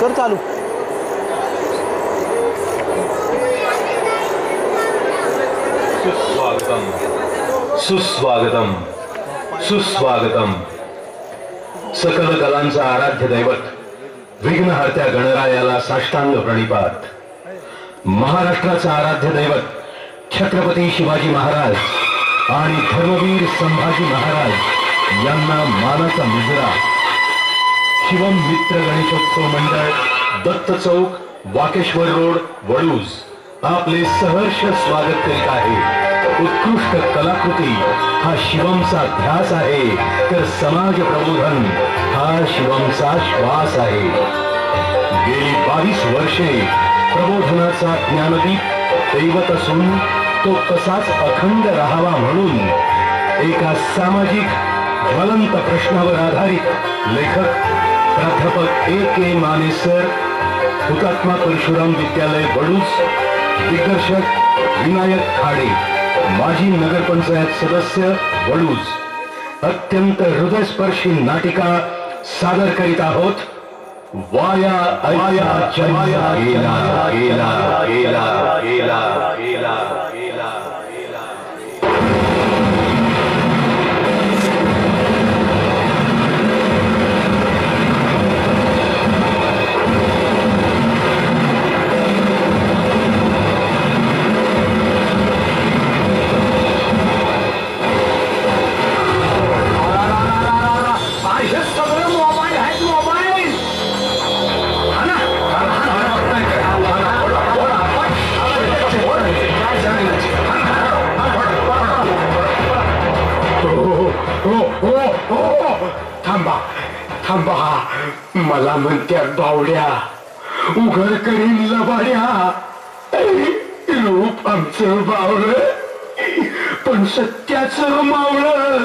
कर चालू. सुस्वागतम सुस्वागतम सुस्वागतम. सकल कलांचा आराध्य दैवत विघ्नहर्त्या गणरायाला साष्टांग प्रणिपात. महाराष्ट्राचा आराध्य दैवत छत्रपती शिवाजी महाराज आणि धर्मवीर संभाजी महाराज यांना मानाचा मुजरा. शिवम मित्र गणेशोत्सव मंडळ, दत्त चौक, वाकेश्वर रोड, वडूज आपले सहर्ष स्वागत करीत आहे. उत्कृष्ट कलाकृती हा शिवमचा ध्यास आहे, तर समाज प्रबोधन हा शिवमचा श्वास आहे. गेली 22 वर्षे प्रबोधनाचा ज्ञानदीप दैवत असून तो तसाच अखंड राहावा म्हणून एका सामाजिक ज्वलंत प्रश्नावर आधारित लेखक प्राध्यापक A.K. माने सर, हुतात्मा परशुराम विद्यालय वडूज, दिग्दर्शक विनायक खाडे, माजी नगरपंचायत सदस्य वडूज, अत्यंत हृदयस्पर्शी नाटिका सादर करीत आहोत. वाया अया चया गेला गेला गेला गेला गेला गेला. थांबा थांबा, मला म्हणत्या बावड्या, उघड करीन लबाड्या. रूप आमचं बावळं पण सत्याचं मावळं.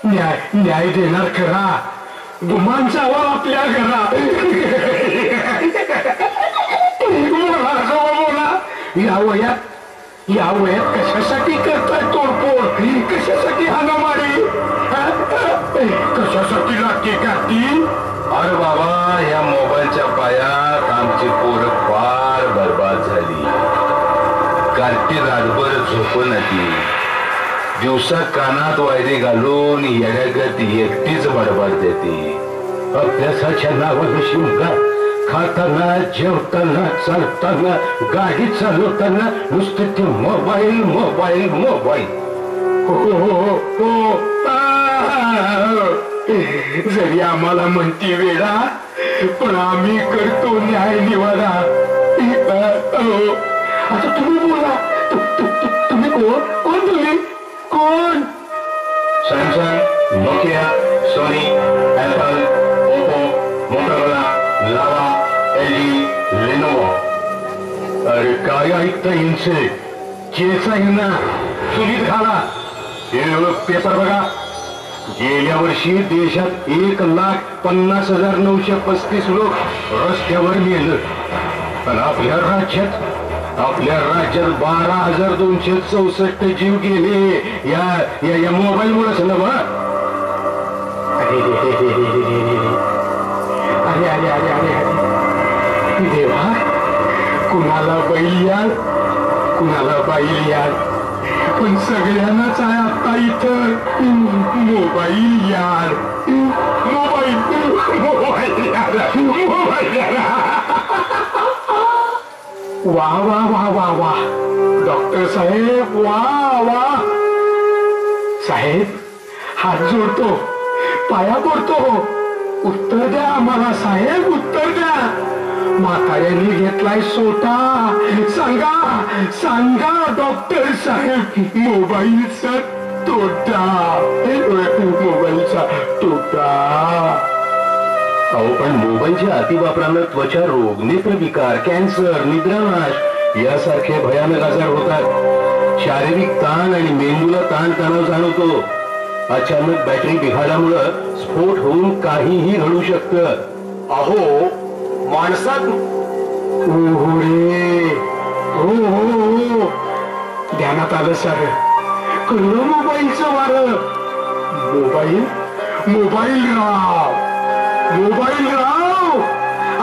न्याय देणार खरा, गुमान जावा आपल्या घरा. बोला बोला, या वयात कशासाठी करताय तोडफोड? कशासाठी हाणामारी? कशासाठी लागते काठी? अरे बाबा, या मोबाईलच्या पायात आमची पोरं फार बरबाद झाली. कार्टी रातभर झोपण ती, दिवसा कानात वायदे घालून येड्यागत एकटीच बडबड देते. अभ्यासाच्या नावानं शिवगा, खाताना, जेवताना, चालताना, गाडी चालवताना नुसतं ते मोबाईल मोबाईल मोबाईल. हो, जरी आम्हाला म्हणती वेळा, पण आम्ही करतो न्याय निवाडा. आता तुम्ही बोला, तुम्ही कोण तुम्ही कोण? Samsung, Nokia, Sony, Apple, Oppo, Motorola, Lava, LG, Lenovo. अरे काय ऐकता यांचे? केस आहे ना, चुलीत घाला. हे पेपर बघा. गेल्या वर्षी देशात 1,50,935 लोक रस्त्यावर मेलं. पण आपल्या राज्यात 12,264 जीव गेले या मोबाईलमुळेच नव्ह. अरे अरे अरे अरे अरे देवा, कुणाला बैल याल, कुणाला बैल याल, पण सगळ्यांनाच आहे आता इथं मोबाईल यार. मोबाईल मोबाईल यार, मोबाईल यार. वा वा वा वा वा, डॉक्टर साहेब, वा वा साहेब. हात जोडतो, पाया पडतो. उत्तर द्या आम्हाला साहेब, उत्तर द्या. म्हाताऱ्यांनी घेतलाय सोटा. सांगा सांगा डॉक्टर साहेब, मोबाईलचा तोटा, मोबाईलचा तोटा. अहो, पण मोबाईलच्या अतिवापरानं त्वचा रोग, नेत्रविकार, कॅन्सर, निद्रानाश यासारखे भयानक आजार होतात. शारीरिक ताण आणि मेंदूला ताणतणाव जाणवतो. अचानक बॅटरी बिघाडामुळं स्फोट होऊन काहीही घडू शकतं. अहो, माणसात हो रे, हो ध्यानात आलं सर. कळलं मोबाईलचं वारं. मोबाईल राव, मोबाईल राव.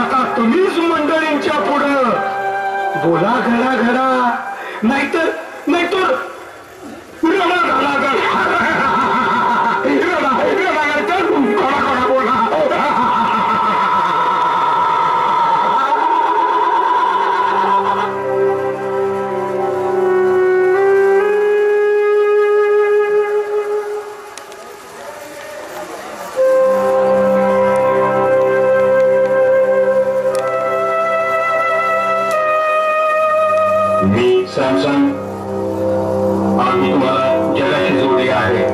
आता तुम्हीच मंडळींच्या पुढं बोला घडा घडा, नाहीतर नाहीतर रडा घडा बोला. मी सॅमसंग, आम्ही तुम्हाला जगाची जोडी आहे.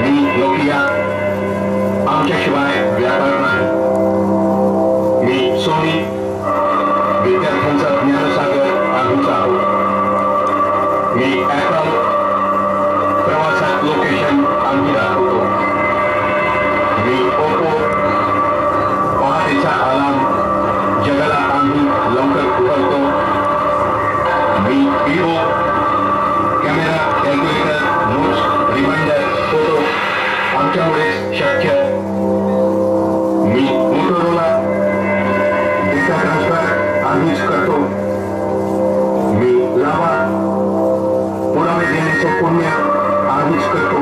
मी नोकिया, आमच्याशिवाय व्यापार नाही. मी सोनी, विद्यार्थ्यांचा ज्ञानसागर आम्हीच आहोत. मी ऍपल, प्रवासात लोकेशन आम्ही दाखवतो. मी ओप्पो, पहाटेचा अलार्म जगाला आम्ही लवकर उठवतो. मी Vivo, camera, calculator, notes, reminder, photo आमच्यामुळे शक्य. मी मोटोरोला, डेटा ट्रान्सफर आम्हीच करतो. मी लावा, पुरावे देण्याचं पुण्य आम्हीच करतो.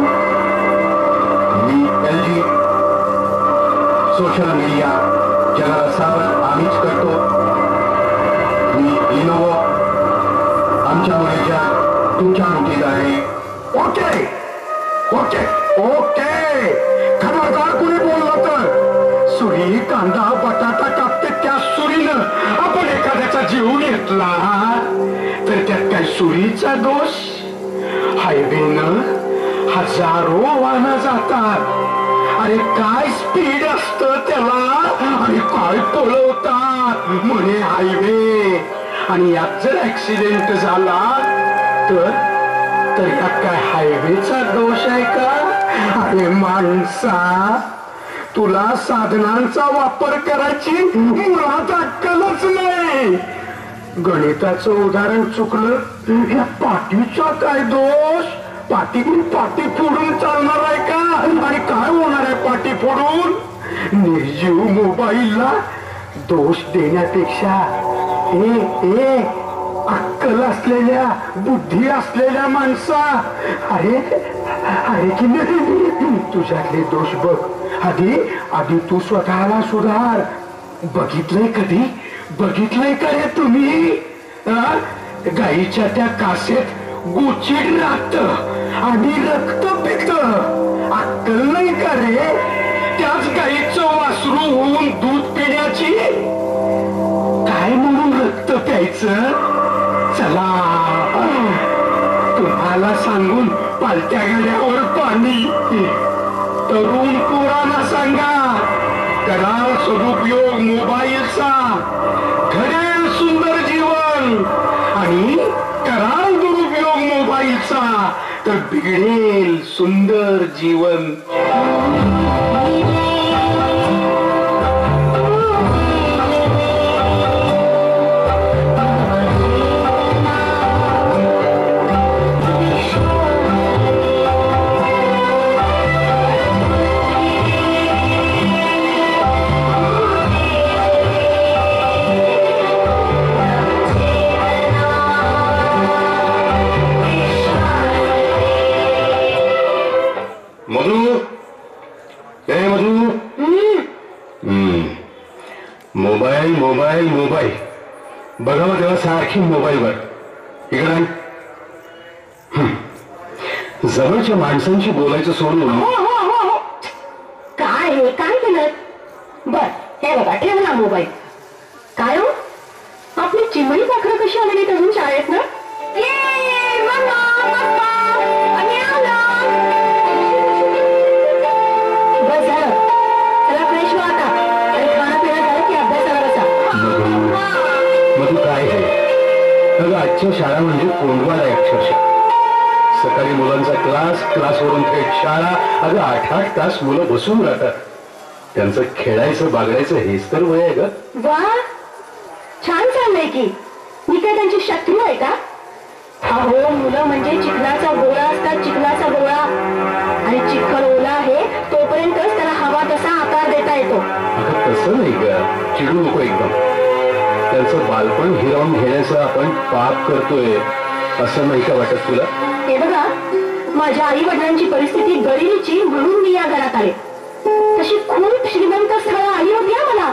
मी LG, सोशल मीडिया जगाला सावध आम्हीच करतो. मी लिनोवो, आमच्यामुळे जग तुमच्या मुठीत आहे. ओके ओके ओके, खबरदार कुणी बोललं तर सुरी, कांदा, बटाटा कापते त्या सुरीनं आपण एखाद्याचा जीव घेतला तर त्यात काय सुरीचा दोष? हायवेनं हजारो वाहनं जातात. अरे काय स्पीड असतं त्याला, आणि काय पळवतात म्हणे हायवे. आणि यात जर ऍक्सिडेंट झाला तर यात काय हायवेचा दोष आहे का? अरे माणसा, तुला साधनांचा वापर करायची मुळात अक्कलच नाही. गणिताचं उदाहरण चुकलं, या पाठीचा काय दोष? पाठी फोडून चालणार आहे का? आणि काय होणार आहे पाठी फोडून? निर्जीव मोबाईलला दोष देण्यापेक्षा अक्कल असलेल्या, बुद्धी असलेल्या माणसा, अरे की नाही, तुझ्यातले दोष बघ. आधी तू स्वतःला सुधार. बघितलंय का रे तुम्ही? गाईच्या त्या कासेत गोचिड राहत आणि रक्त पित. अक्कल नाही का रे त्याच गाईचं वासरू होऊन दूध पिण्याची? काय म्हणून रक्त प्यायचं? चला तुम्हाला सांगून पालत्या गाड्यावर पाणी. तरुण पोरांना सांगा, करा सदुपयोग मोबाईलचा, घडेल सुंदर जीवन. आणि कराल दुरुपयोग मोबाईलचा तर बिघडेल सुंदर जीवन. मोबाईल बघावं तेव्हा सारखी मोबाईलवर. इकडे जवळच्या माणसांशी बोलायचं सोडून. काय केलं? बर हे बघा, ठेवला मोबाईल. काय हो, आपली चिमणी पाखरं कशी आलेली अजून शाळेत ना? बस झालं, चला फ्रेश व्हा आता आणि खाणं पिणं झालं की अभ्यासाला बसा. मधू काय आहे अगं, आजच्या शाळा म्हणजे कोंडवाड आहे अक्षरशः. सकाळी मुलांचा क्लासवरून थेट शाळा. अगं 8-8 तास मुलं बसून राहतात. त्यांचं खेळायचं बागडायचं हेच तर वय आहे ग. वा, छान चाललंय की. मी काय त्यांची शत्रू आहे का? अहो, मुलं म्हणजे चिखलाचा गोळा असतात, चिखलाचा गोळा. आणि चिखल ओला आहे तोपर्यंतच त्याला हवा तसा आकार देता येतो. अगं तसं नाही ग, चिडू नको एकदम. त्यांचं बालपण हिरावून घेण्याचं आपण पाप करतोय असं नाही का वाटत तुला? हे बघा, माझ्या आई वडिलांची परिस्थिती गरिबीची म्हणून मी या घरात आले. तशी खूप श्रीमंत स्थळं आली होती मला,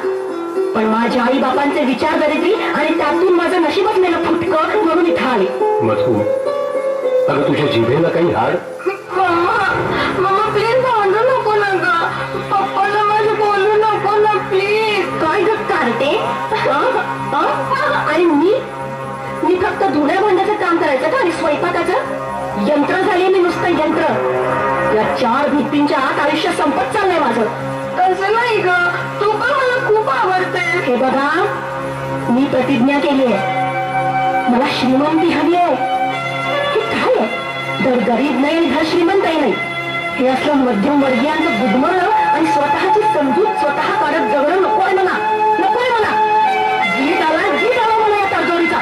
पण माझ्या आई बापांचे विचार गरिबी आणि त्यातून माझं नशीबच नेलं फुटकं म्हणून इथं आले. मधू, अगं तुझ्या जिभेला काही हाड? मम्मा प्लीज भांडू नको ना ग, पप्पाला माझं बोलू नको ना प्लीज. काय ग काढते? आणि मी फक्त धुण्या भांड्याचं काम करायचं का आणि स्वयंपाकाचं? यंत्र झाले मी, नुसतं यंत्र. या 4 भिंतींच्या आत आयुष्य संपत चाललंय माझं. तसं नाही ग, तू पण मला खूप आवडते. हे बघा, मी प्रतिज्ञा केली आहे, मला श्रीमंती हवी आहे. हे काय आहे? धड गरीब नाही आणि धड श्रीमंतही नाही. हे असलं मध्यम वर्गीयांचं गुदमरणं आणि स्वतःची समजूत स्वतः काढत जगणं नकोय मला, नकोय मला. जीत आला मला या तडजोडीचा.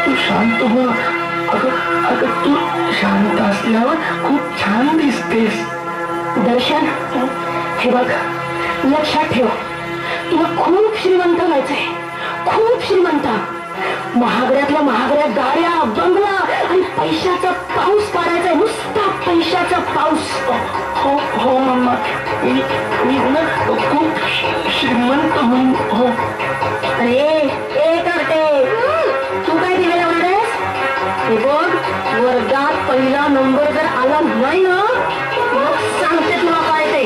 तू शांत हो. अगं तू शांत असल्यावर खूप छान दिसतेस. दर्शन, हे बघ, लक्षात ठेव, तुला खूप श्रीमंत व्हायचंय, खूप श्रीमंत. महागड्यातल्या महागड्या गाड्या, बंगला आणि पैशाचा पाऊस पाडायचा, नुसता पैशाचा पाऊस. हो हो मम्मा, मी ना खूप श्रीमंत होईन. हो. अरे करते, तू काय दिलेला म्हणास? हे बघ, वर्गात पहिला नंबर जर आला नाही ना, मग सांगते तुला काय ते.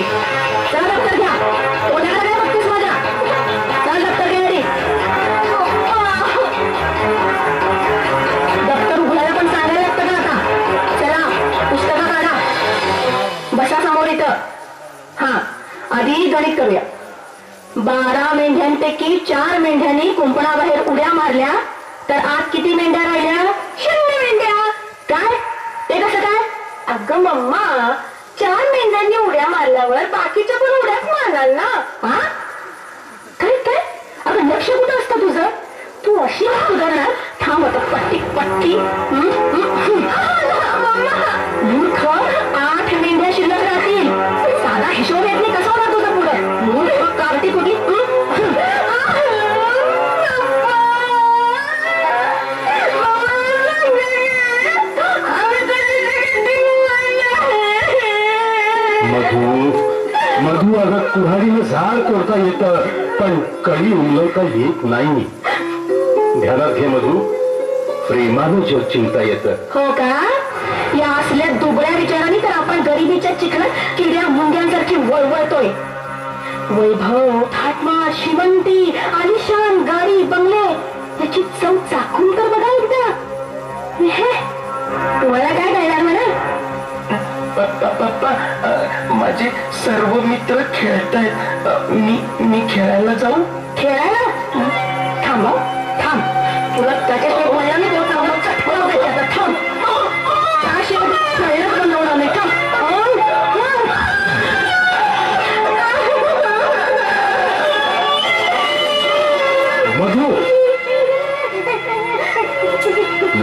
चला दप्तर घ्या. कोणाला काय बघतेस माझ्या? चल दप्तर घ्या रे. दप्तर उघडायला पण सांगायला लागतं का आता? चला पुस्तकं काढा, बसा समोर इथं. हा, आधी गणित करूया. 12 मेंढ्यांपैकी 4 मेंढ्यांनी कुंपणाबाहेर उड्या मारल्या तर आत किती मेंढ्या राहिल्या? 0 मेंढ्या. काय? ते कसं काय? अगं मम्मा, 4 मेंढ्यांनी उड्या मारल्यावर बाकीच्या पण उड्याच मारणार ना. हा काय काय? अगं लक्ष कुठं असतं तुझं? तू अशी सुधारणार? थांब आता, पट्टी. मूर्ख, 8 मेंढ्या शिल्लक राहतील. साधा हिशोब येत नाही, कसं होणार तुझं पुढं? मूर्ख कार्टी कुठली? मधू, अगं कुऱ्हाडीनं झाड तोडता येतं, पण कळी उमलवता येत नाही. ध्यानात घे मधू, प्रेमानं जग चिंता येतं. हो का? या असल्या दुबळ्या विचारांनी तर आपण गरिबीच्या चिखलात किड्या मुंग्यांसारखी वळवळतोय. वैभव, थाटमाट, श्रीमंती, आलिशान गाडी, बंगले याची चव चाखून तर बघा एकदा. तुम्हाला काय कळणार म्हणा? पप्पा, माझे सर्व मित्र खेळतायत. मी खेळायला जाऊ? खेळायला? थांब तुला त्याच्याशिवाय बोलला नाही, तो चांगला चटपट द्यायचा. थांब, त्याशिवाय खेळणं बनवणार नाही. थांब. मधू,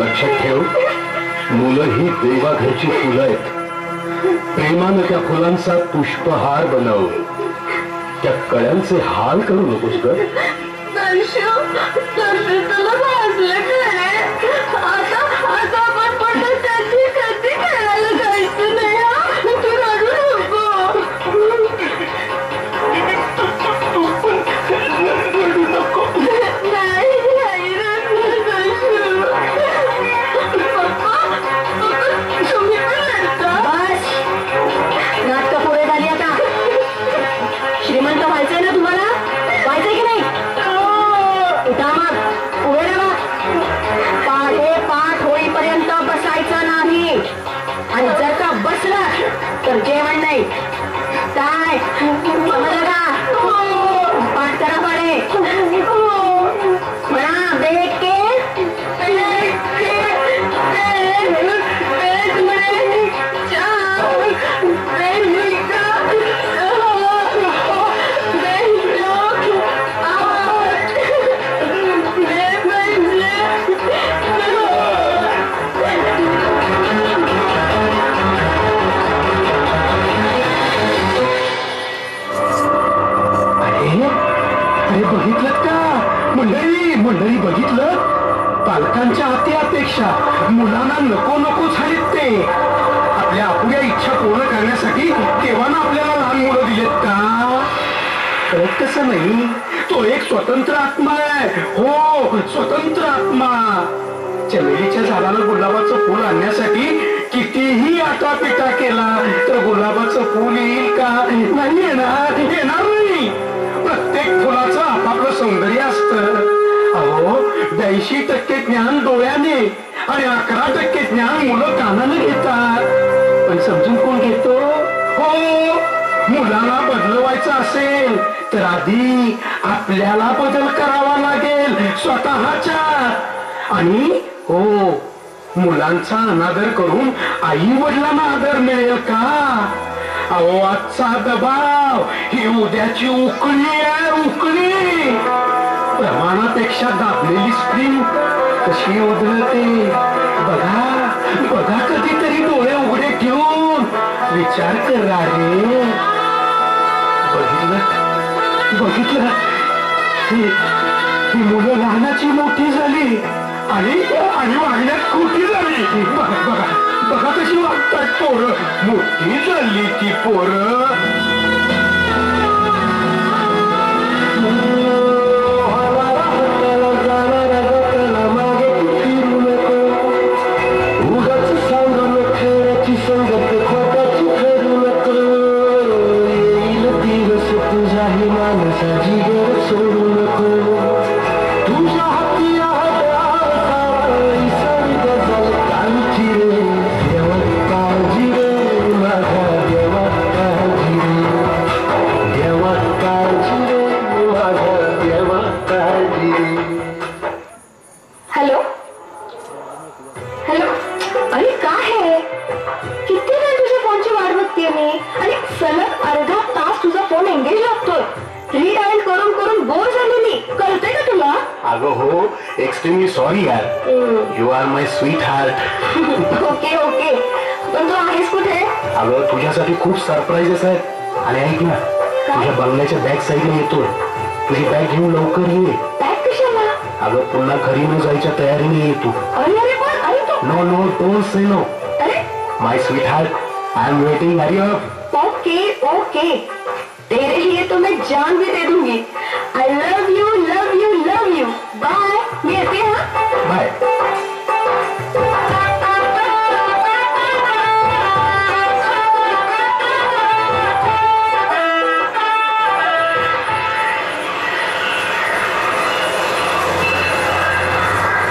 लक्षात ठेव, मुलं ही देवाघरची फुलं आहेत. प्रेमानं त्या फुलांचा पुष्पहार बनव. त्या कळ्यांचे हाल करू नकोस ग. तुला भाजलं काय? आता आपण पण कधी खेळायला जायचं नाही. तू रडू नको. नाही तुम्ही पण रडता. बस, नाटकं पुढे झाली आता. श्रीमंत व्हायचंय ना तुम्हाला? व्हायचंय की नाही? उठा मग, उभे राहा. पाठ होईपर्यंत बसायचं नाही, आणि जर का बसला तर जेवण नाही. काय समजलं का? पाठ करा पाडे. म्हणा बेट के मंडळी बघितलं, पालकांच्या अति अपेक्षा मुलांना नको नको झालीत ते. आपल्या अपुऱ्या इच्छा पूर्ण करण्यासाठी देवानं आपल्याला लहान मुलं दिलेत का? कळत कसं नाही, तो एक स्वतंत्र आत्मा आहे. हो, स्वतंत्र आत्मा. चमेलीच्या झाडाला गुलाबाचं फूल आणण्यासाठी कितीही आटापिटा केला तर गुलाबाचं फूल येईल का? नाही येणार, येणार नाही. प्रत्येक फुलाचं आपापलं सौंदर्य असतं. अहो, 82% ज्ञान डोळ्याने आणि 11% ज्ञान मुलं कानाने घेतात. पण समजून कोण घेतो? हो, मुलाला बदलवायचं असेल तर आधी आपल्याला बदल करावा लागेल स्वतःच्या. आणि हो, मुलांचा अनादर करून आई वडिलांना आदर मिळेल का? अहो, आजचा दबाव ही उद्याची उकळी आहे, उकळी. प्रमाणापेक्षा दाबलेली स्प्रिंग कशी उधळते बघा, बघा. कधीतरी डोळे उघडे ठेवून विचार करा रे. बघितलं, ही मुलं लहानाची मोठी झाली आणि वागण्यात खोटी झाली. बघा कशी वागतात पोरं. मोठी झाली ती पोरं. एक्स्ट्रीमली सॉरी यार. You are my sweet heart. Okay okay, पण तू आहेस कुठे? अगं, तुझ्यासाठी खूप सरप्राईजेस आहेत. आणि ऐक ना, तुझ्या बंगल्याच्या बॅक साईडला येतो. तुझी बॅग घेऊन लवकर ये. बॅग कशाला? अगं, पुन्हा घरी न जायच्या तयारीने ये तू. No no, don't say no. My sweet heart, I am waiting. Hurry up. Okay okay, तेरे लिए तो मैं जान भी दे दूंगी. I love you love you love you. Bye. मी येते. हा, बाय.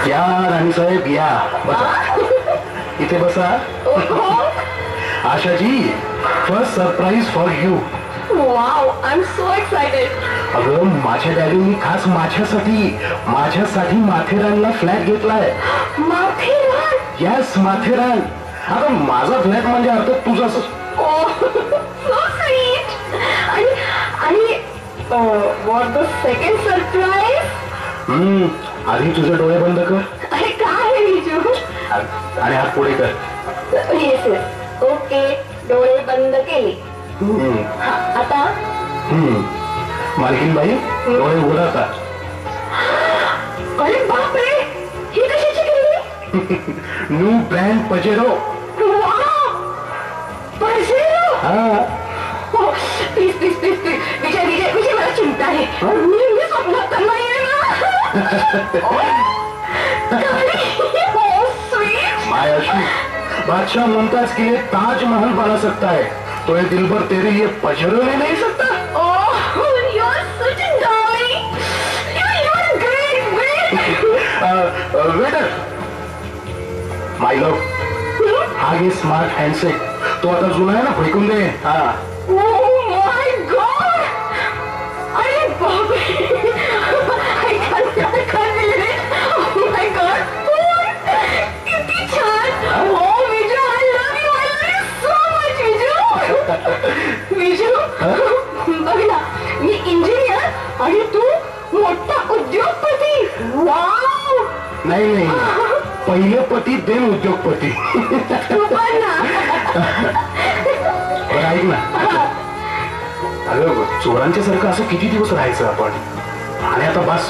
या राणीसाहेब, या बसा. इथे बसा. Ashaji, first surprise for you. Wow, I am so excited. अगं, माझ्या डॅडींनी खास माझ्यासाठी माथेरानला फ्लॅट घेतलाय. माथेरान? येस, माथेरान. अगं, माझा फ्लॅट म्हणजे अर्थ तुझा. So sweet. आणि व्हॉट द सेकंड सरप्राईज? आधी तुझे डोळे बंद कर. अरे काय विजू? आणि हात पुढे कर. Yes yes. ओके, डोळे बंद केले. आता मालकीनबाई, डोळे उघडा. अरे बापरे, ही कशाची केली? New brand Pajero. पजेरो? हा. Please please please please. Vijay Vijay Vijay, मला चिंता आहे. मी स्वप्नात तर नाहीये ना. माय अशी बादशाह मुमताज के लिए ताजमहल बना सकता है, तो ये दिलबर तेरे लिए पजेरो ले नहीं सकता. वेटर, माय लव, हा घे स्मार्ट हँडसेट. तो आता जुना आहे ना, फेकून दे. हा. माय गॉड, अरे बापरे, माय गॉड, किती छान. हो Viju, I love you so much Viju. Viju, बघ ना, मी इंजिनियर आणि तू मोठा उद्योगपती. वाव. नाही, पहिले पती देन उद्योगपती. बरं ऐक ना, अगं चोरांच्या सारखं असं किती दिवस राहायचं आपण? आणि आता बस,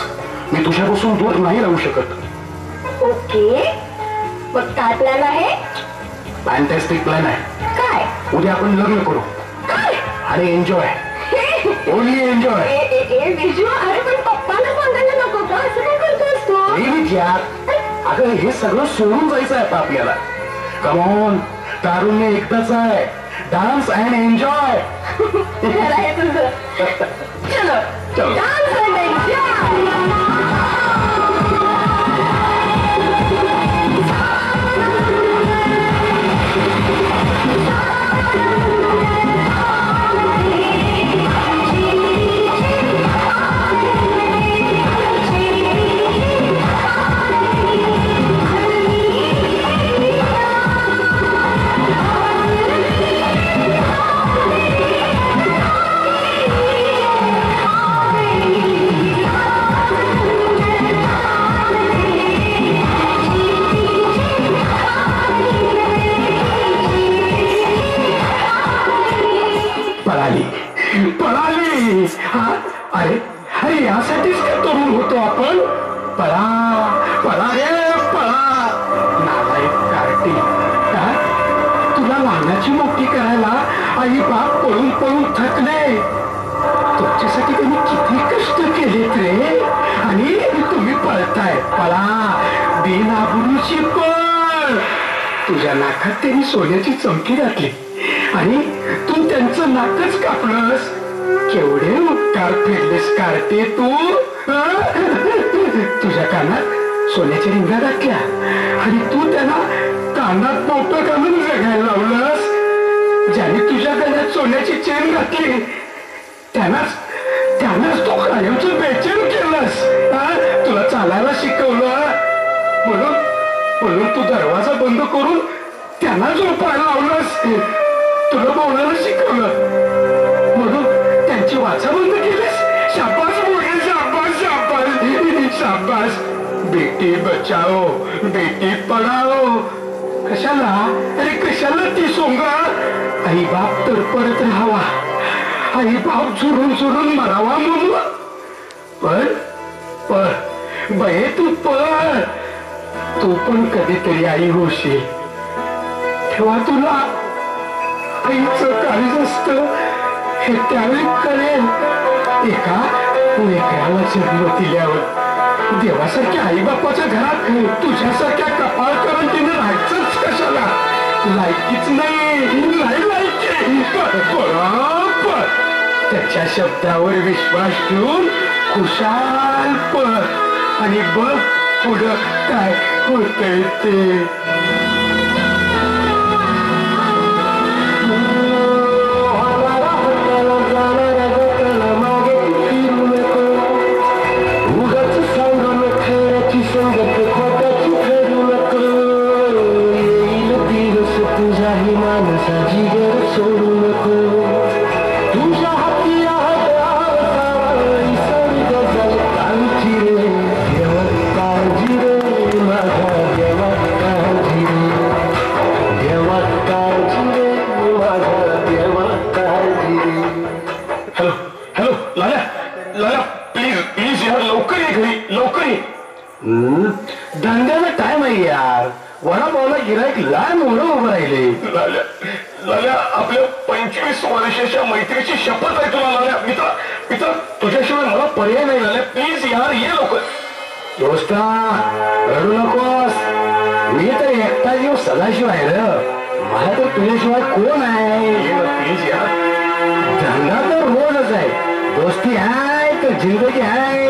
मी तुझ्यापासून दूर नाही राहू शकत. ओके, मग काय प्लॅन आहे? फॅन्टॅस्टिक प्लॅन आहे. काय? उद्या आपण लग्न करू काय? आणि एन्जॉय, ओनली एन्जॉय. विजू, अरे पण पप्पाला सांगायला नको का? असं काय करतोस तू? यार, अगं हे सगळं सोडून जायचं आहे आपल्याला. कमॉन, तारुण्य एकदाच आहे. Dance and enjoy. खरं आहे तुझं. चलो, डान्स अँड एन्जॉय. पळाली. अरे अरे यासाठीच का तरुण होतो आपण. पळा पळा रे पळा. नालायक कार्टी, तुला लहानाची मोठी करायला आई बाप पळून पळून थकले. तुमच्यासाठी त्यांनी किती कष्ट केलेत रे, आणि तुम्ही पळताय. पळा, बिनआबरूची पळ. तुझ्या नाकात त्यांनी सोन्याची चमकी घातली आणि तू त्यांचं नाकच कापलंस. केवढे उपकार फेडलेस कार्टे तू. तुझ्या कानात सोन्याच्या रिंगा घातल्या आणि तू त्यांना कानात पोटं घालून जगायला लावलंस. ज्याने तुझ्या गळ्यात सोन्याची चेन घातली त्यानंच तो कायमचं बेचैन केलंस. तुला चालायला शिकवलं म्हणून तू दरवाजा बंद करून त्यांना झोपायला लावलंस. तुला बोलायला शिकवलं म्हणून त्यांची वाचा बंद केलीस. शाबास मोठे, शाबास शाबास शाबास. बेटी बचाओ बेटी पढाओ. कशाला, अरे कशाला ती सोंगा. आई बाप तडपडत राहावा, आई बाप झुरून झुरून मरावा म्हणून. पण पण बये तू पण, तू पण कधीतरी आई होशील. तेव्हा तुला आईचं काळीज असत हे त्यावेळी कळेल. एका लेकराला जन्म दिल्यावर देवासारख्या आई बापाच्या घरात तुझ्यासारख्या कपाळ करून तिने राहायचंच कशाला. लायकीच नाही लायकी. बरोबर, त्याच्या शब्दावर विश्वास ठेवून खुशाल पण, आणि बघ पुढं काय होतंय ते. धंद्याचा टाइम आहे यार. वडापावला गिराईक लाल मोहर उभं राहिले. लाल्या, आपल्या 25 वर्षाच्या मैत्रीची शपथ आहे तुला. लाल्या मित्र, तुझ्याशिवाय मला पर्याय नाही. लाल्या प्लीज यार, ये लवकर. दोस्ता, रडू नकोस. मी तर एकटा जीव सदाशिव आहे रे. मला तर तुझ्याशिवाय कोण आहे. प्लीज यार, धंदा तर रोजच आहे. दोस्ती आहे तर जिंदगी आहे.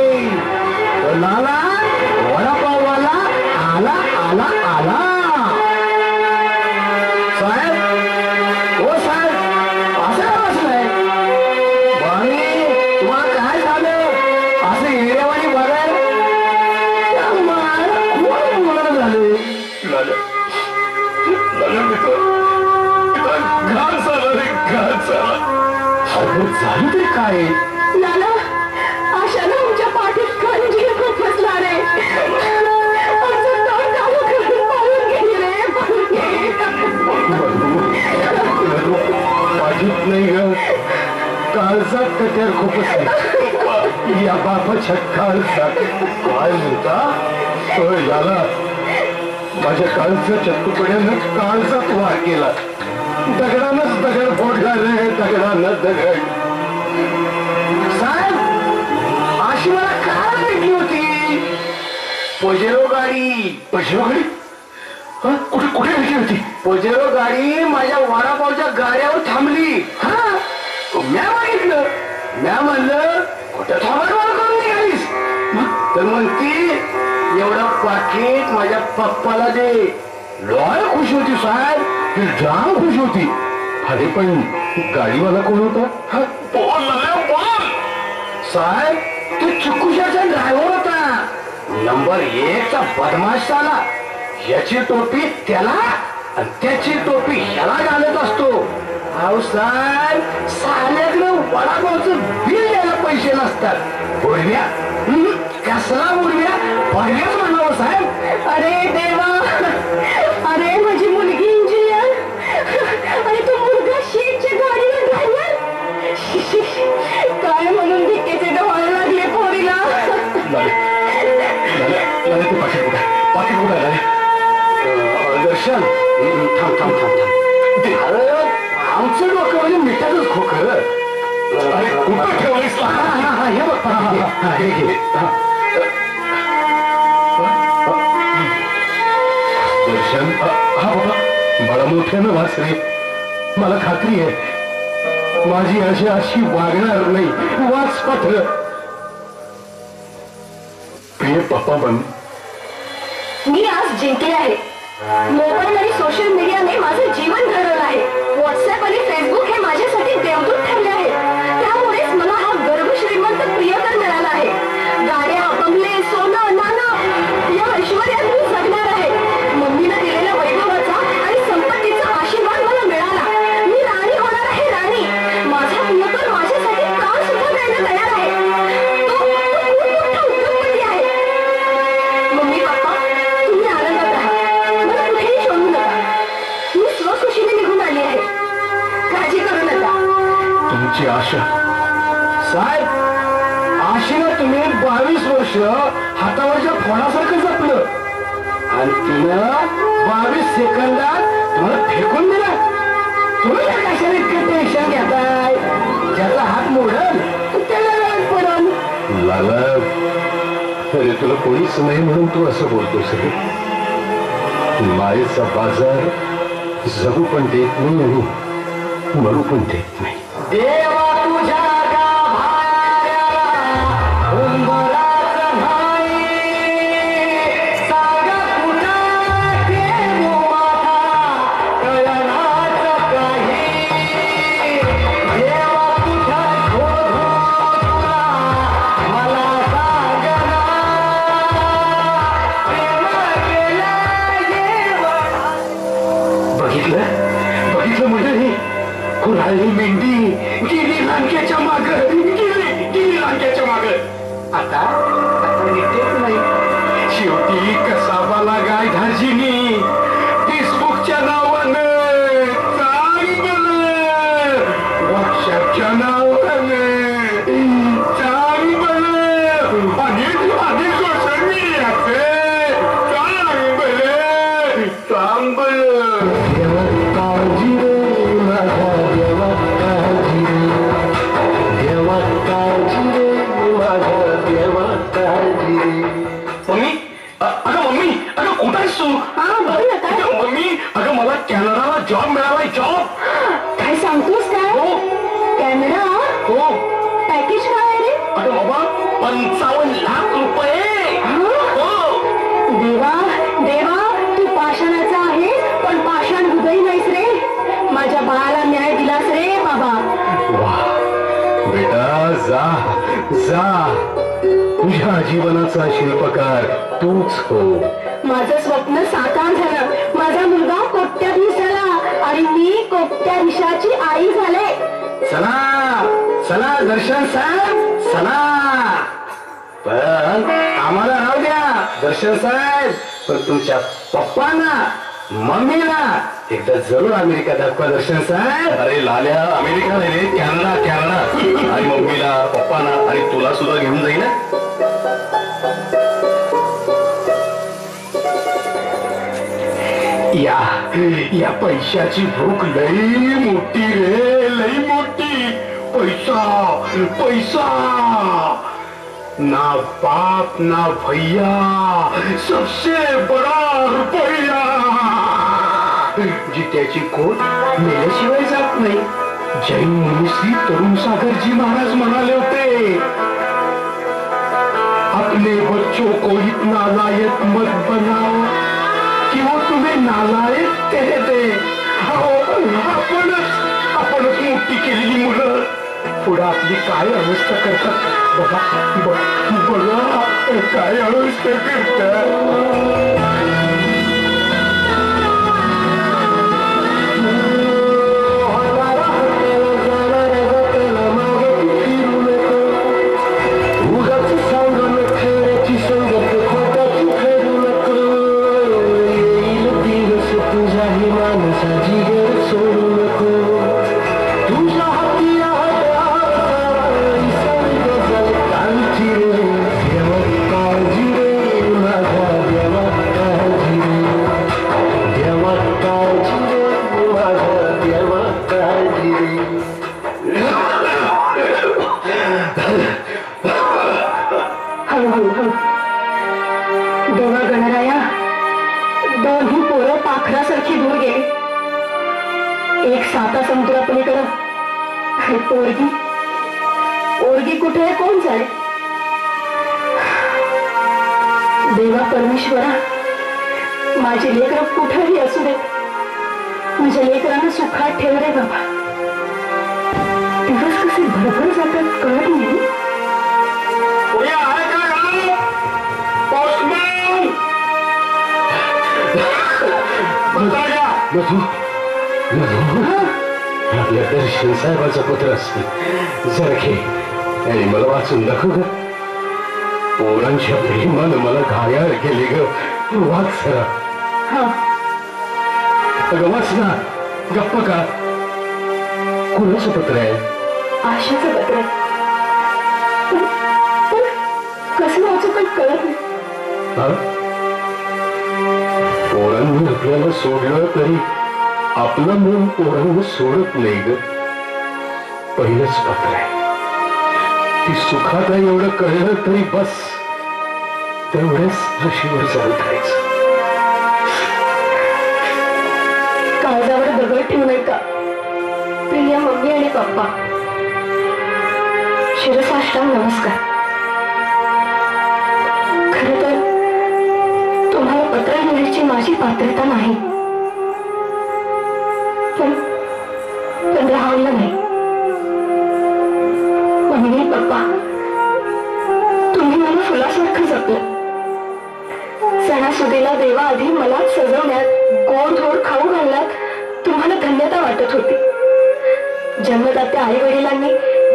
लाला, वडापाववाला आला आला आला. साहेब, हो साहेब, असं बसलाय. बाई, तुम्हाला काय झालं असं एरियावानी बघाय. कोण बोलणं झालं. घात झाला रे, घात झाला. अगं झालं तरी काय. लाला, आशाला आमच्या पाठीत खंजीर खुपसला रे. आमचं तोंड काळं करून पळून गेली रे, पळून गेली. पाठीत नाही ग, काळ काळजात कट्यार खूपच या बापाच्या काळजात. काय म्हणता झाला माझ्या काळजाच्या तुकड्यानं काळजात वार केला. दगडानच दगड फोडला रे, दगडानं दगड. साहेब अशी मला काय भेटली होती? पजेरो गाडी. पजेरो गाडी? कुठे कुठे भेटली होती? पजेरो गाडी माझ्या वडापावच्या गाड्यावर थांबली. हा म्या मागितलं, म्या म्हणलं कुठं थांबायला करून निघालीस? तर म्हणती एवढं पाकिट माझ्या पप्पाला दे. लॉय खुश होती साहेब, ती जाम खुश होती. अरे पण गाडीवाला कोण होता? बोल साहेब, तो चिक्कूशाचा ड्रायव्हर होता. नंबर 1 चा बदमाश आला. याची टोपी त्याला आणि त्याची टोपी ह्याला घालत असतो. अहो साहेब, साल्याकडे वडापावचं बिल द्यायला पैसे नसतात. बोलव्या कसला बोलव्या? बोलव्याच म्हणावं साहेब. अरे देवा, अरे माझी मुलगी इंजिनियर आणि तो मुलगा शेतच्या गाडीवर ड्रायव्हर. काय म्हणून धिक्केचे डोळे लागले पोरीला. पाकिट कुठे दर्शन? थांब थांब थांब थांब. अरे आमचं डोकं म्हणजे मिठातच खोकं. अरे कुठं ठेवलीस? हे बघ, हे घे. दर्शन, हा बाबा मला मोठ्यानं वाच रे. मला खात्री आहे माझी अशी वागणार नाही. वाच पत्र. प्रिय पप्पा बन, मी आज जिंकले आहे. मोबाईल आणि सोशल मीडियाने माझं जीवन घडवलं आहे. व्हॉट्सअप आणि फेसबुक हे माझ्यासाठी देवदूत ठरले आहे. त्यामुळेच मला हा गर्भ श्रीमंत प्रियकर मिळाला आहे. गाड्या, बंगले, सोनं, नाणं या ऐश्वर्यात मी जगणार आहे. मम्मीनं दिलेल्या वैभवाचा आणि संपत्तीचा आशीर्वाद मला मिळाला. मी राणी होणार आहे, राणी. माझा प्रियकर माझ्यासाठी काम सुद्धा द्यायला तयार आहे. तो खूप मोठा उद्योगपती आहे. मम्मी पप्पा, तुम्ही आनंदात राहा. मला कुठेही शोधू नका. मी स्वखुशीने निघून आली आहे. काळजी करू नका. तुमची आशा साहेब, आशेला तुम्ही 22 वर्ष हातावरच्या फोडासारखं जपलं आणि तिनं 22 सेकंदात तुम्हाला फेकून दिलं. तुम्ही कशाने इतकं टेन्शन घेताय? ज्याचा हात मोडल त्याला वेळ पडल. लाला, अरे तुला कोणीच नाही म्हणून तू असं बोलतोस रे. मायेचा बाजार जगू पण देत नाही आणि मरू पण देत नाही. देवा तुझ्या बघितलं म्हणजे कुऱ्हाळी मेंढी गेली लांक्याच्या माग, गेली लांक्याच्या माग. आता निघतेच नाही. शेवटी कसाबाला गाय धार्जिनी फेसबुकच्या नावानं चांगलं, व्हॉट्सअपच्या नावानं चांगलं आणि सोशल मीडियाचं चांगलं. मम्मी, अगं मला कॅनडाला जॉब मिळालाय. जॉब? काय सांगतोस? काय कॅनडा? हो. पॅकेज काय आहे रे? अगं बाबा 55 लाख रुपये. हो. देवा देवा, तू पाषाणाचा आहेस पण पाषाण हृदय नाहीस रे. माझ्या बाळाला न्याय दिलास रे बाबा. वा बेटा, जा जा. तुझ्या जीवनाचा शिल्पकार तूच हो. माझं स्वप्न साकार झालं. माझा मुलगा कोट्याधीश झाला आणि मी कोट्याधीशाची आई झाले. चला चला दर्शन साहेब, चला. पण आम्हाला राहू द्या दर्शन साहेब, पण तुमच्या पप्पांना मम्मीला एकदा जरूर अमेरिका दाखवा दर्शन साहेब. अरे लाल्या, अमेरिका नाही रे, कॅनडा कॅनडा. आणि मम्मीला पप्पाना आणि तुला सुद्धा घेऊन जाईल ना. या पैशाची भूक लई मोठी रे, लई मोठी. पैसा पैसा, ना बाप ना भैया, सबसे बडा रुपया. जित्याची कोट मेल्याशिवाय जात नाही. जैन मुनी तरुण सागरजी महाराज म्हणाले होते, अपने बच्चों को इतना लायक मत बनाओ कि वो तुम्हें नालायक कह दे. आपणच मोठी केलेली मुलं पुढे आपली काय अवस्था करतात बघा. बघा काय अवस्था करतात. देवा गणराया, दोन्ही पोरं पाखरासारखी दूर गेली. एक साता समुद्रापलीकडं आणि पोरगी कुठे आहे कोण जाणे. देवा परमेश्वरा, माझी लेकरं कुठेही असू दे, माझ्या लेकरांना सुखात ठेव रे बाबा. दिवस कसे भरभर जातात कळत नाही. आपल्या दर्शन साहेबाचं पत्र असते जरा घे आणि मला वाचून दाखव ग. पोरांच्या प्रेमानं मला घायाळ केले ग. वाच जरा. अगं वाच ना. गप्प का? कुणाचं पत्र आहे? आशाचं पत्र आहे. कसं वाचू काही कळत नाही. पोरांनी आपल्याला सोडलं तरी आपलं मन पोरांना सोडत नाही ग. पहिलंच पत्र आहे. ती सुखात आहे एवढं कळलं तरी बस, तेवढ्याच रशीवर जाऊन राहायचं. काळजावर दगड ठेवू नये का प्रिय मम्मी आणि पप्पा. शिरसाष्टांग नमस्कार. खरं तर तुम्हाला पत्र लिहायची माझी पात्रता नाही, पण राहावलं नाही. मम्मी पप्पा, तुम्ही मला फुलासारखं जपलं. सणासुदीला देवा आधी मलाच सजवण्यात, गोड धोड खाऊ घालण्यात तुम्हाला धन्यता वाटत होती. जन्मदात्या आई वडिलांनी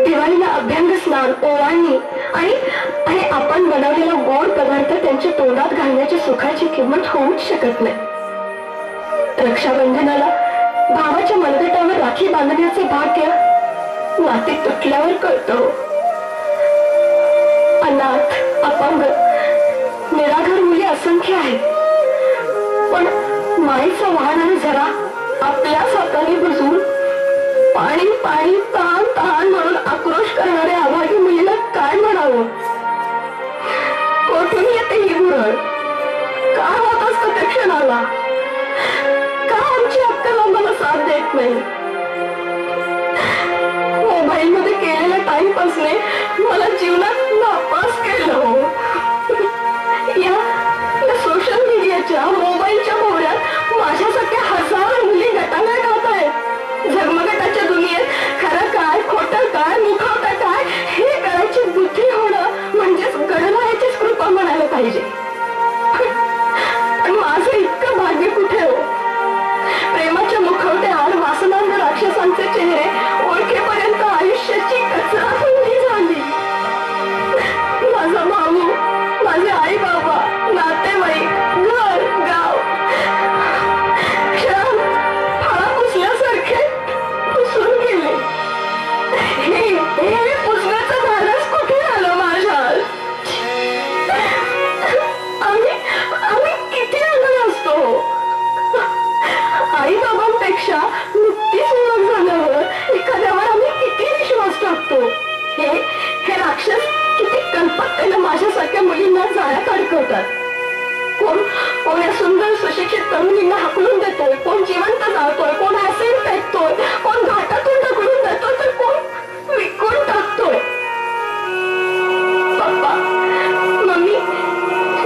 दिवाळीला अभ्यंग स्नान, ओवाळणी आणि आपण बनवलेला गोड पदार्थ त्यांच्या तोंडात घालण्याच्या सुखाची किंमत होऊच शकत नाही. रक्षाबंधनाला भावाच्या मनगटावर राखी बांधण्याचे भाग्य नाते तुटल्यावर कळतं. अनाथ, अपंग, निराधार मुली असंख्य आहेत, पण माईचा वाहणारा झरा आपल्याच हाताने बुजवून पाणी पाणी ताण ताण म्हणून आक्रोश करणाऱ्या अभागी मुलीला काय म्हणावं? कोठून येते ही गुरळ? का होत असतं त्या क्षणाला? का आमची अक्कल आम्हाला साथ देत नाही? मोबाईल मध्ये केलेल्या टाइमपासने मला जीवनात नापास केलं. या सोशल मीडियाच्या, मोबाईलच्या भोवऱ्यात माझ्यासारख्या हजारो मुली गटाला घात आहेत. झगमगटाच्या दुनियेत खरं काय, खोटं काय, मुखवटा काय हे हे राक्षस किती कल्पकतेनं माझ्यासारख्या मुलींना जाळ्यात अडकवतात. कोण या सुंदर सुशिक्षित तरुणींना हाकलून देतोय, कोण जिवंत जाळतोय, कोण ऍसिड फेकतोय, कोण घाटातून ढकलून देतोय, तर कोण विकून टाकतोय. पप्पा, मम्मी,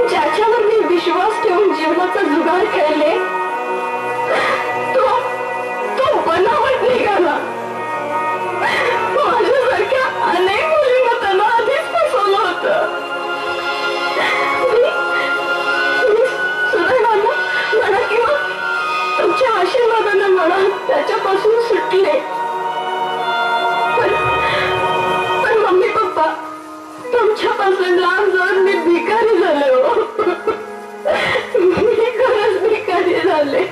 ज्याच्यावर मी विश्वास ठेवून जीवनाचा जुगार खेळले तो बनावट निघाला. माझ्यासारख्या अनेक मुलींना त्यांना आधीच फसवलं होतं. सुदैवानं म्हणा किंवा तुमच्या आशीर्वादानं म्हणा त्याच्यापासून सुटले. पण मम्मी पप्पा, तुमच्यापासून लांब जाऊन मी भिकारी झाले हो. मी खरंच भिकारी झाले.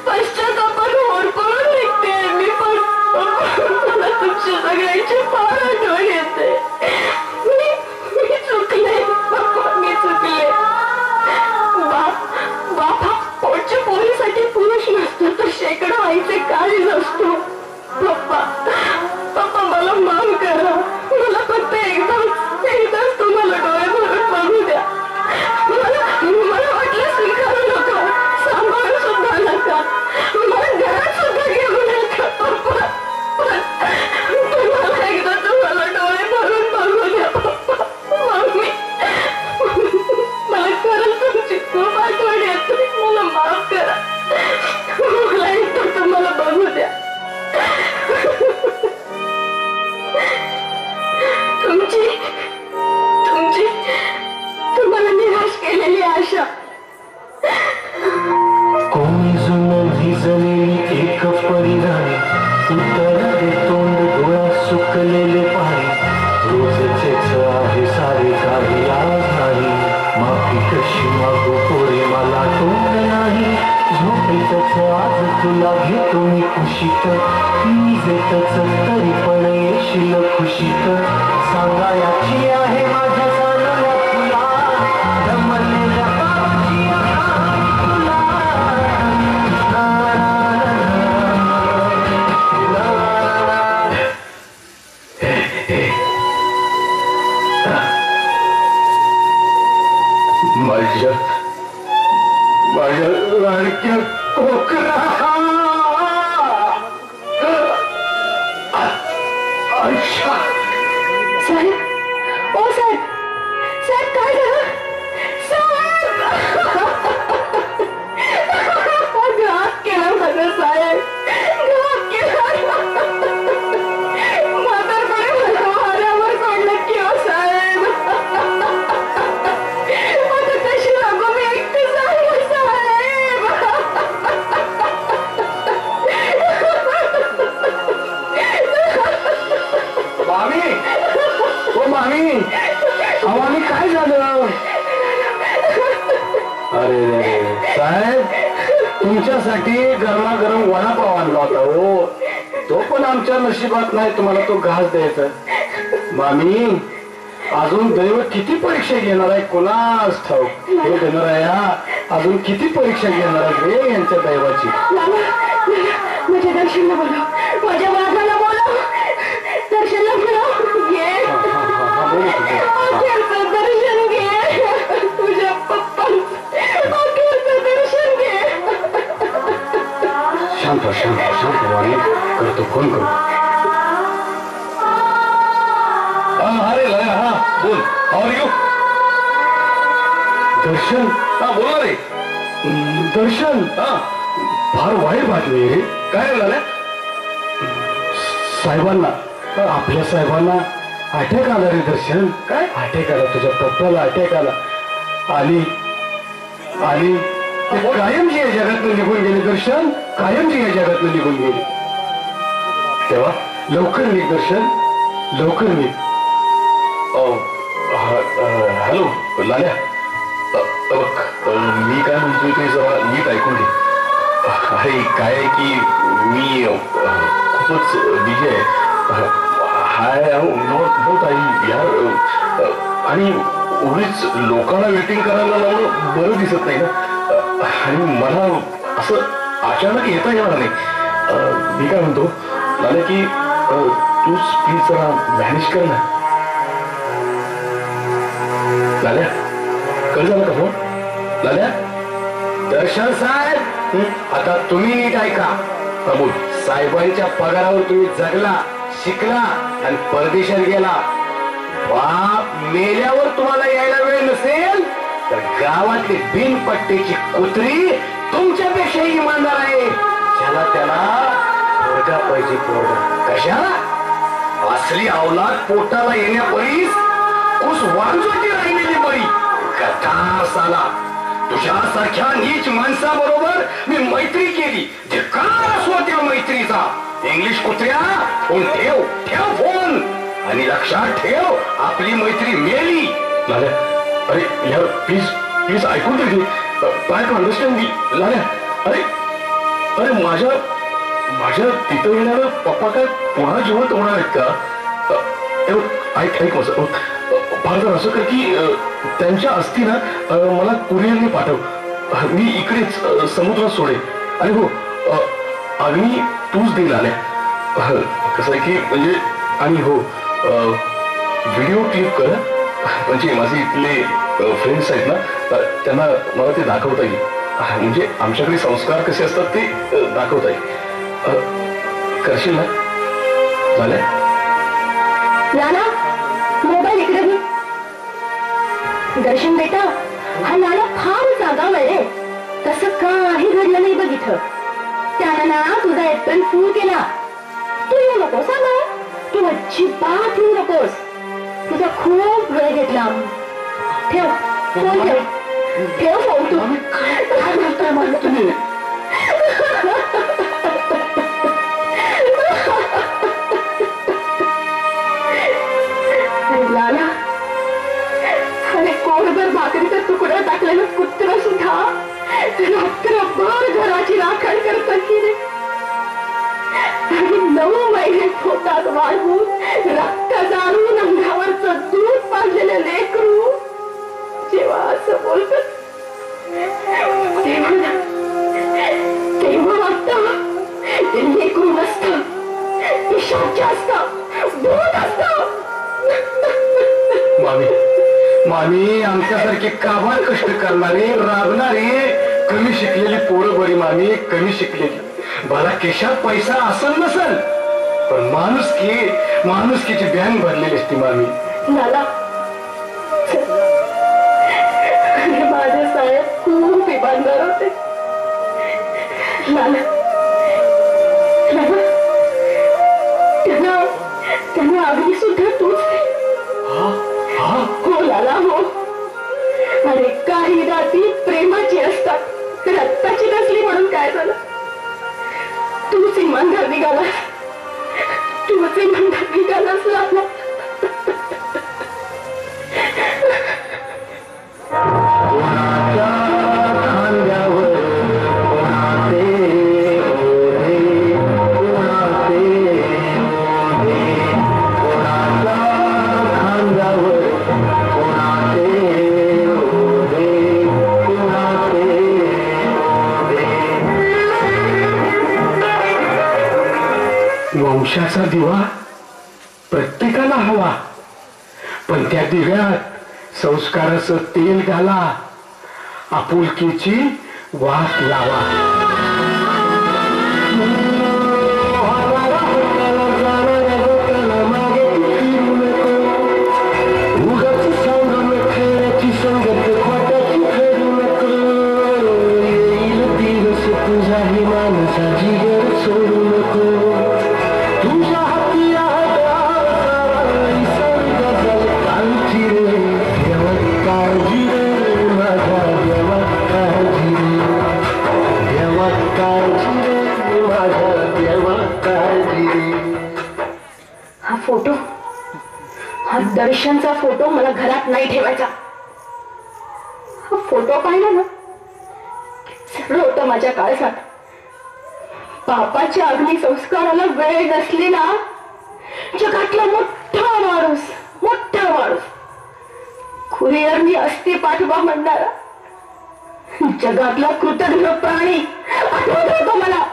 पश्चातापानं होरपळून निघते मी, पण मला तुमच्या सगळ्यांची फार आठवण येते. मी चुकले पप्पा, मी चुकले. बाप हा पोटच्या पोरीसाठी पुरुष नसतो, तर शेकडो आईचे काळीज असतो. पप्पा मला माफ करा. मला फक्त एकदाच तुम्हाला डोळे भरून बघू द्या. मला वाटलं स्वीकारू नका, सांभाळू सुद्धा नका, मला घरात सुद्धा घेऊ नका पप्पा. पण मला एकदा तुम्हाला डोळे भरून बघू द्या पप्पा. मम्मी, मला खरंच तुमची खूप आठवण येते. मला माफ करा. मला एकदा तुम्हाला बघू द्या. तुम्हाला निराश केलेली आशा. कोणी जुनं भिजलेली एक परिधानी, उत्तर दे तोंड डोळ्यात सुकलेले पाणी. रोजचेच आहे सारे, काही आज नाही. माफी कशी मागू पोरे, मला तोंड नाही. झोपेतच आज तुला घेतो मी कुशीत, निजेतच तरी पण येशील खुशीत. सांगायची आहे माझ्या चांगल्या तुला, जमलेल्या बाबाची तुला. माझ्या लाडक्या कोकरा. साहेब, ओ साहेब, साहेब काय झालं? घात केला माझं साहेब, घात केला. म्हातारपणे मला वाऱ्यावर सोडलं की हो साहेब. आता कशी लागू मी एकटी सांगू साहेब. मामी, ओ मामी, मामी काय झालं? अरे साहेब, तुमच्यासाठी गरमागरम वडापाव आणला होता हो. तो पण आमच्या नशिबात नाही तुम्हाला तो घास द्यायचा. मामी, अजून दैव किती परीक्षा घेणार आहे कोणास ठाऊक. हे देणार आहे अजून किती परीक्षा घेणार आहे रे यांच्या दैवाची. माझ्या दर्शनला बोलव, माझ्या वाघाला बोलव, दर्शनला बोलव. घे अखेरचं दर्शन घे. तुझ्या पप्पांचं अखेरचं दर्शन घे. शांत शांत शांत वाणी करतो, फोन करू. अरे लया, हा बोल. How are you? दर्शन, हा बोला रे. दर्शन, हा फार वाईट बातमी आहे रे. काय झालं? साहेबांना, आपल्या साहेबांना अटॅक आला रे दर्शन. काय अटॅक आला? तुझ्या पप्पाला अटॅक आला. आणि आणि ते कायमची या जगातून निघून गेले दर्शन, कायमची या जगातून निघून गेले. तेव्हा लवकर निघ दर्शन, लवकर निघ. हॅलो लाल्या, मी काय म्हणतोय ते जरा नीट ऐकून घे. अरे काय आहे की मी खूपच बिझी आहे. हाय नो ताई यार, आणि उगीच लोकांना वेटिंग करायला लावणं बरं दिसत नाही ना. आणि मला असं अचानक येता येणार नाही. मी काय म्हणतो लाल्या की तूच प्लीज जरा मॅनेज कर ना. लाल्या कळ झाला का फोन? लाल्या. दर्शन साहेब, आता तुम्ही नीट ऐका. बोल. साहेबांच्या पगारावर तुम्ही जगला, शिकला आणि परदेशात गेला. बाप मेल्यावर तुम्हाला यायला वेळ नसेल तर गावातली बिनपट्टीची कुत्री तुमच्यापेक्षा इमानदार आहे. ज्याला त्याला पोरगा पाहिजे. पोरगा कशाला? असली अवलाद पोटाला येण्यापरीस कुस वांजोटी राहिलेली बरी. गधा साला, तुझ्यासारख्या नीच माणसाबरोबर मी मैत्री केली. जे कार असो त्या मैत्रीचा. इंग्लिश कुत्र्या, फोन ठेव, ठेव फोन. आणि लक्षात ठेव, आपली मैत्री मेली. लाल्या, अरे यार प्लीज प्लीज ऐकून तरी घे. ट्राय टू अंडरस्टँड मी. लाल्या, अरे अरे माझ्या तिथं येणारं पप्पा काय पुन्हा जिवंत होणार आहेत का? ऐक माझं. फार तर असं कर की त्यांच्या अस्थी ना मला कुरिअरने पाठव. मी इकडेच समुद्रात सोडेन. आणि हो, अग्नी तूच देईल. आल्या कसं आहे की म्हणजे. आणि हो, व्हिडिओ क्लिप कर. म्हणजे माझे इथले फ्रेंड्स आहेत ना, त्यांना मला ते दाखवता येईल. म्हणजे आमच्याकडे संस्कार कसे असतात ते दाखवता येईल. करशील ना? झाल्या लाला, मोबाईल इकडे घे. दर्शन बेटा, हा लाला फार जागा रे. तसं काही घडलं नाही बघ इथं. त्यानं ना तुझा एप्रिल फूल केला. तू येऊ नकोस ना, तू अजिबात येऊ नकोस. तुझा खूप वेळ घेतला. ठेव फोन, ठेव ठेव फोन. तू काय बोलतोय मला तुम्ही? लाला, अरे कोरभर भाकरीचा तुकडा टाकलेलं कुत्र सुद्धा रात्रभर घराची राखण करत की रे. आणि 9 महिने पोटात वाढवून रक्त जाळून अंगावरचं दूध पाजलेलं लेकरू जेव्हा असं बोलत तेव्हा वाटतं ते लेकरू नसतं, पिशाच असतं, भूत असतं. मामी, आमच्यासारखी काबाड कष्ट करणारी, राबणारी, कमी शिकलेली पोरं बरी. मामी, कमी शिकलेली. भला केशात पैसा असल नसल, पण माणुसकीची बँक भरलेली असती. मामी लाला, माझे साहेब खूप इमानदार होते. लाला, त्यांना अगदी सुद्धा तूच. हो लाला, हो. अरे काही नाती प्रेमाची असतात, रक्ताची नसली म्हणून काय झालं? तूच इमानदार निघालास. तूच इमानदार निघालास लाला. वंशाचा दिवा प्रत्येकाला हवा, पण त्या दिव्यात संस्काराचं तेल घाला, आपुलकीची वाट लावा. फोटो, हा दर्शनचा फोटो मला घरात नाही ठेवायचा. हा फोटो पाहिला ना, सगळं होतं माझ्या काळजात. बापाच्या अग्नी संस्काराला वेळ नसलेला जगातला मोठा माणूस, कुरिअरनी अस्थि पाठवा म्हणणारा जगातला कृतज्ञ प्राणी आठवत होतो मला.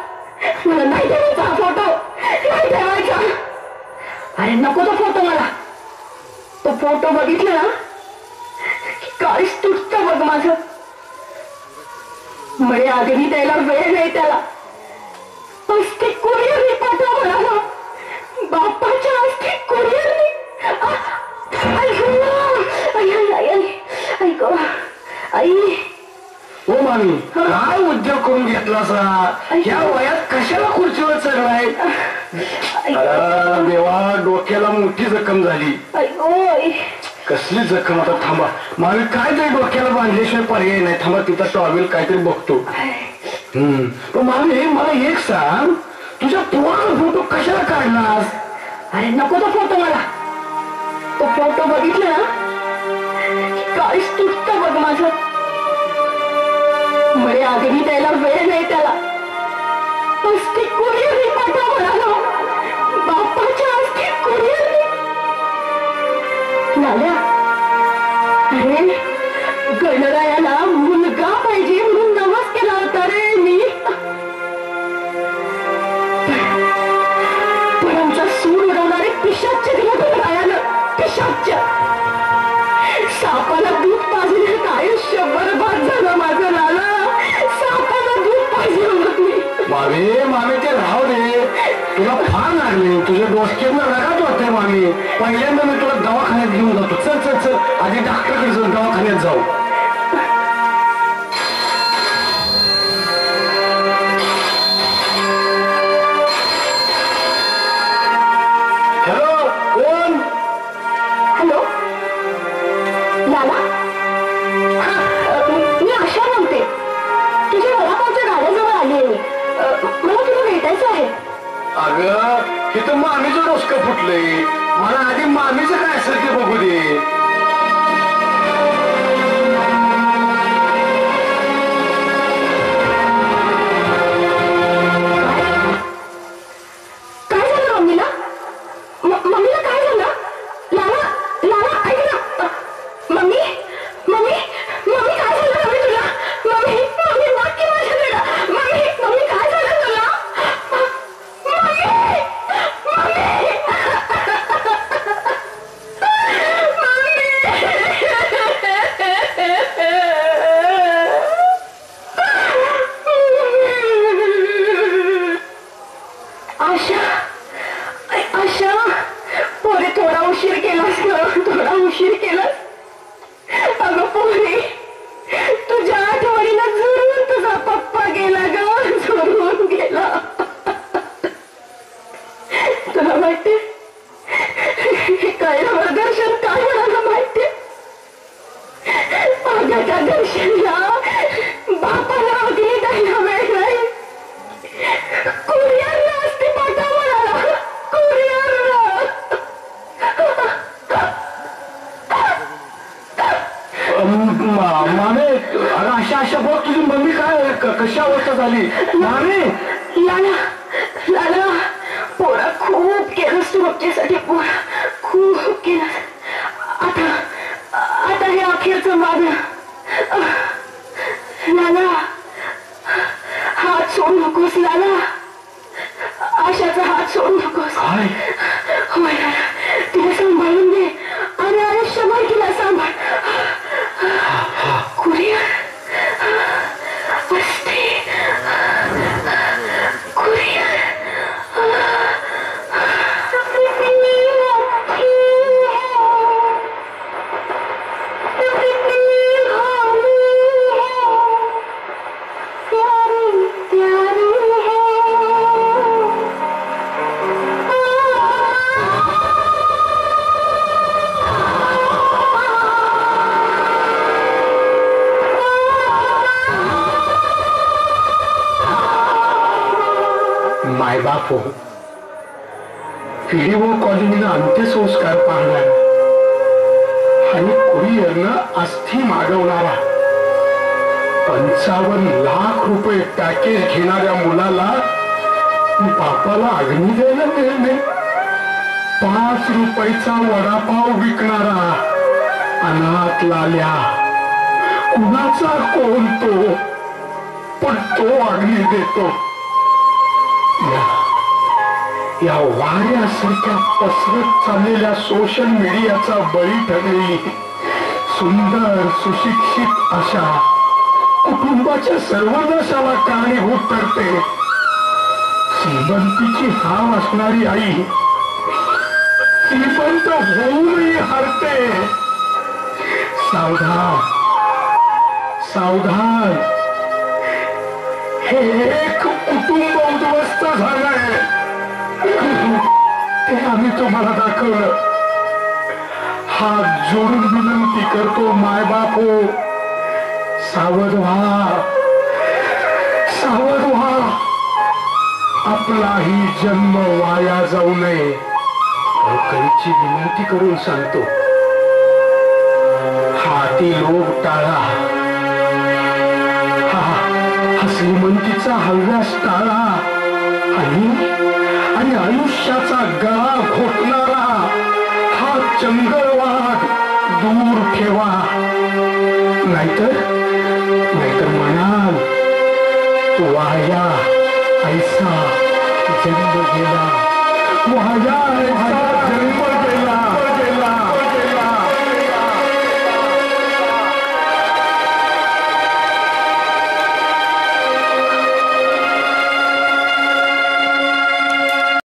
नाही ठेवायचा हा फोटो, नाही ठेवायचा. अरे नको तो फोटो मला. तो फोटो बघितला ना काळीच तुटतं बघ माझं. म्हणे आगनी द्यायला वेळ नाही त्याला. अस्ति कुरिअरने पाठव म्हणाला. बापाच्या अस्ति कुरिअरने. ऐक आई. हो मामी, काय उद्योग करून घेतला या वयात कशाला खुर्चीवर चढलाय? देवा, डोक्याला मोठी जखम झाली. कसली जखम? आता थांबा मामी, काय तरी डोक्याला बांधल्याशिवाय पर्याय नाही. थांबा, तिथं टॉवेल काहीतरी बघतो. पण मामी, मला एक सांग, तुझ्या पोराचा फोटो कशाला काढलास? अरे नको तो फोटो मला. तो फोटो बघितला ना काळीच तुटतं बघ माझं. म्हणे आगनी द्यायला वेळ नाही त्याला. अस्ति कुरिअरने पाठव म्हणाला. बापाच्या अस्ति कुरिअरने. लाल्या, अरे गणरायाला मुलगा पाहिजे म्हणून नवस केला होता रे मी. पण आमचा सूर उडवणारे पिशाच्य दिलं गणरायानं. पिशाच्य. सापाला दूध पाजण्यात आयुष्य बरबाद झालं माझं. लाला, सापाला दूध पाजलं मी. मामी ते राहू दे. तुला फार लागले, तुझ्या डोसक्यानं रगात होते मामी. पहिल्यांदा मी तुला दवाखान्यात घेऊन जातो. चल चल चल, आधी डॉक्टरकडे जाऊन दवाखान्यात जाऊ. हॅलो, कोण? हॅलो लाला, मी आशा म्हणते. तुझ्या वडापावच्या गाड्याजवळ आली आहे मी. मला तुला भेटायचं आहे. अगं, इथं मामीचं डोसकं फुटलंय. मला आधी मामीचं काय असेल ते बघू दे. काय झालं मम्मीला? मम्मीला काय झालं? लाला, लाला ऐक ना. मम्मी मम्मी मम्मी काय झालं मम्मी तुला? मम्मी मम्मी नक्की माझ्याकडे. मम्मी मम्मी काय झालं तुला? मम्मी मम्मी आशा, आशा, पोरे थोडा उशीर केलास ना, थोडा उशीर केलास. अगं पोरे, तुझ्या आठवणीनं झुरून तुझा पप्पा गेला ग, झुरून गेला. तुला माहितीये कळल्यावर दर्शन काय म्हणाला माहितीये? अगं त्या दर्शनला बापाला अग्नी द्यायला वेळ नाही. कुरिअरला अस्ति पाठव म्हणाला. कुरिअरला. मामे, अगं अशा बघ, तुझी मम्मी काय कशी अवस्था झाली? मामे, लाला, लाला, पोरा खूप केलंस तू आमच्यासाठी. पोरा खूप केलंस. आता आता हे अखेरचं माझं. लाला, हात सोडू नकोस. लाला, आशाचा हात सोडू नकोस. होय लाला, तिला सांभाळून दे आणि आयुष्यभर तिला सांभाळ. कुरिअर अस्ति कुरिअर. मायबाप हो, व्हिडिओ कॉलनीला अंत्यसंस्कार पाहणार आणि कुरिअरनं अस्थि मागवणारा 55 लाख रुपये पॅकेज घेणाऱ्या मुलाला बापाला अग्नी द्यायला वेळ नाही. 5 रुपयाचा वडापाव विकणारा अनाथ लाल्या. कुणाचा कोण तो, पण तो अग्नी देतो. या वाऱ्यासारख्या पसरत चाललेल्या सोशल मीडियाचा बळी ठरलेली सुंदर सुशिक्षित अशा कुटुंबाच्या सर्वनाशाला कारणीभूत ठरते. श्रीमंतीची हाव असणारी आई श्रीमंत होऊनही हरते. सावधान सावधान, हे एक कुटुंब उद्ध्वस्त झालंय. ते आम्ही तुम्हाला दाखवलं. हात जोडून विनंती करतो मायबाप हो, सावध व्हा सावध व्हा. आपलाही जन्म वाया जाऊ नये. कळकळीची विनंती करून सांगतो, हाती लोभ टाळा. हा श्रीमंतीचा हव्यास टाळा आणि आयुष्याचा गळा घोटणारा हा चंगळवाद दूर ठेवा. नाहीतर म्हणाल वाया ऐसा जन्म गेला, वाया ऐसा जन्म गेला.